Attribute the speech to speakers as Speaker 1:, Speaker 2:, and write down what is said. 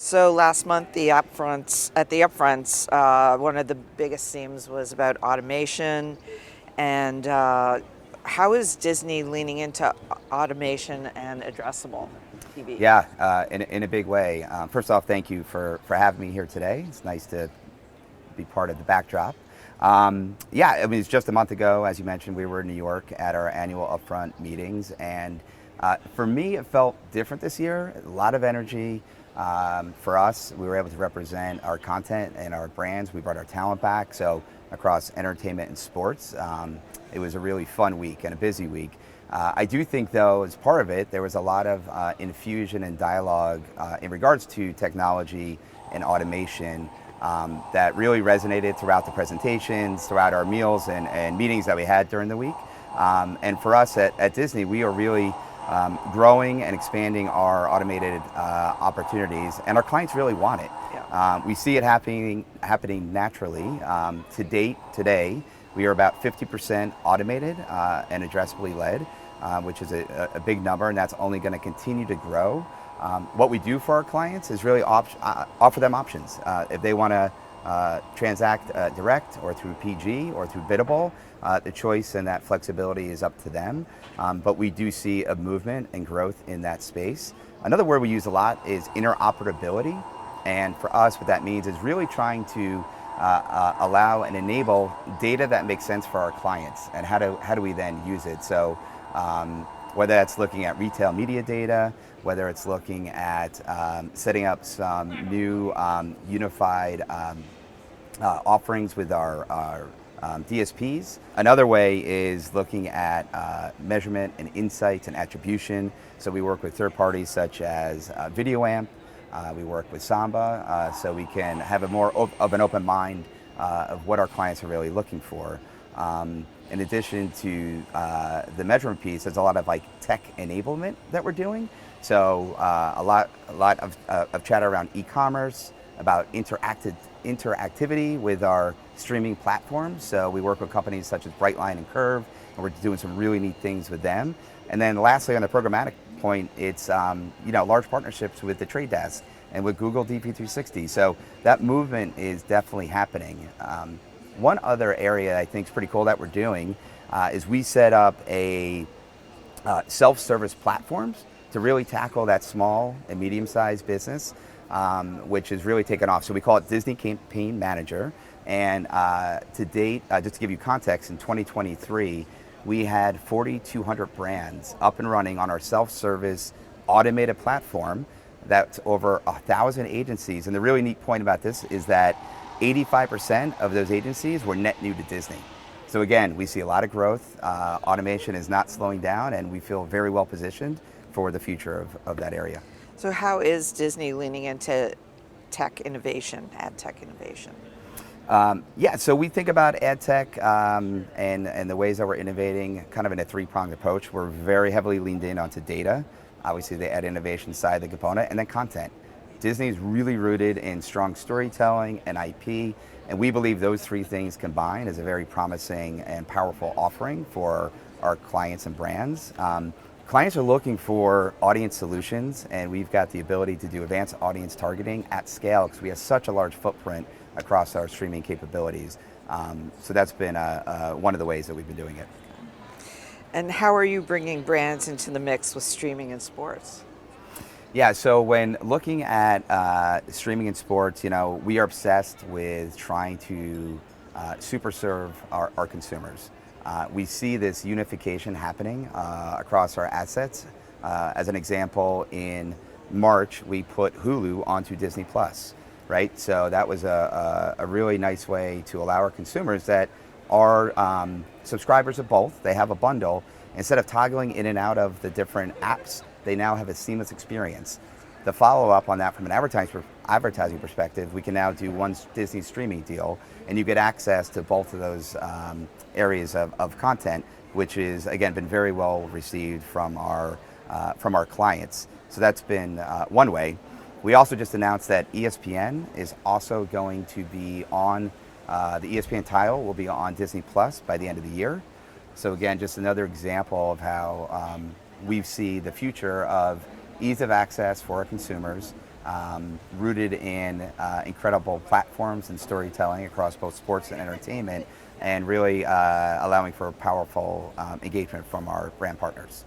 Speaker 1: So last month, at the upfronts, one of the biggest themes was about automation, and how is Disney leaning into automation and addressable TV?
Speaker 2: Yeah, in a big way. First off, thank you for having me here today. It's nice to be part of the backdrop. Yeah, I mean, it's just a month ago, as you mentioned, we were in New York at our annual upfront meetings, and for me, it felt different this year. A lot of energy. For us, we were able to represent our content and our brands. We brought our talent back, so across entertainment and sports. It was a really fun week and a busy week. I do think, though, as part of it, there was a lot of infusion and dialogue in regards to technology and automation that really resonated throughout the presentations, throughout our meals and meetings that we had during the week. And for us at Disney, we are really growing and expanding our automated opportunities, and our clients really want it.
Speaker 1: Yeah.
Speaker 2: We see it happening naturally. To date, today, we are about 50% automated and addressably led, which is a big number, and that's only going to continue to grow. What we do for our clients is really offer them options. If they want to transact direct or through PG or through biddable, the choice and that flexibility is up to them. But we do see a movement and growth in that space. Another word we use a lot is interoperability. And for us, what that means is really trying to allow and enable data that makes sense for our clients, and how do we then use it. So whether that's looking at retail media data, whether it's looking at setting up some new unified offerings with our DSPs. Another way is looking at measurement and insights and attribution. So we work with third parties such as VideoAmp. We work with Samba, so we can have a more of an open mind of what our clients are really looking for. In addition to the measurement piece, there's a lot of like tech enablement that we're doing. So a lot of chatter around e-commerce, about interactivity with our streaming platforms. So we work with companies such as Brightline and Curve, and we're doing some really neat things with them. And then lastly, on the programmatic point, it's large partnerships with the Trade Desk and with Google DP360. So that movement is definitely happening. One other area I think is pretty cool that we're doing is we set up a self-service platforms to really tackle that small and medium-sized business, which has really taken off. So we call it Disney Campaign Manager. And to date, just to give you context, in 2023, we had 4,200 brands up and running on our self-service automated platform. That's over 1,000 agencies. And the really neat point about this is that 85% of those agencies were net new to Disney. So again, we see a lot of growth. Automation is not slowing down, and we feel very well positioned for the future of that area.
Speaker 1: So how is Disney leaning into tech innovation, ad tech innovation?
Speaker 2: Yeah, so we think about ad tech and the ways that we're innovating kind of in a three-pronged approach. We're very heavily leaned in onto data, obviously the ad innovation side of the component, and then content. Disney is really rooted in strong storytelling and IP, and we believe those three things combined is a very promising and powerful offering for our clients and brands. Clients are looking for audience solutions, and we've got the ability to do advanced audience targeting at scale because we have such a large footprint across our streaming capabilities. So that's been one of the ways that we've been doing it.
Speaker 1: And how are you bringing brands into the mix with streaming and sports?
Speaker 2: Yeah, so when looking at streaming and sports, we are obsessed with trying to super serve our consumers. We see this unification happening across our assets. As an example, in March, we put Hulu onto Disney Plus, right? So that was a really nice way to allow our consumers that are subscribers of both. They have a bundle. Instead of toggling in and out of the different apps, they now have a seamless experience. The follow-up on that from an advertising perspective, we can now do one Disney streaming deal, and you get access to both of those areas of content, which is, again, been very well received from our clients. So that's been one way. We also just announced that ESPN is also going to be on, the ESPN tile will be on Disney Plus by the end of the year. So again, just another example of how we see the future of ease of access for our consumers, rooted in incredible platforms and storytelling across both sports and entertainment, and really allowing for powerful engagement from our brand partners.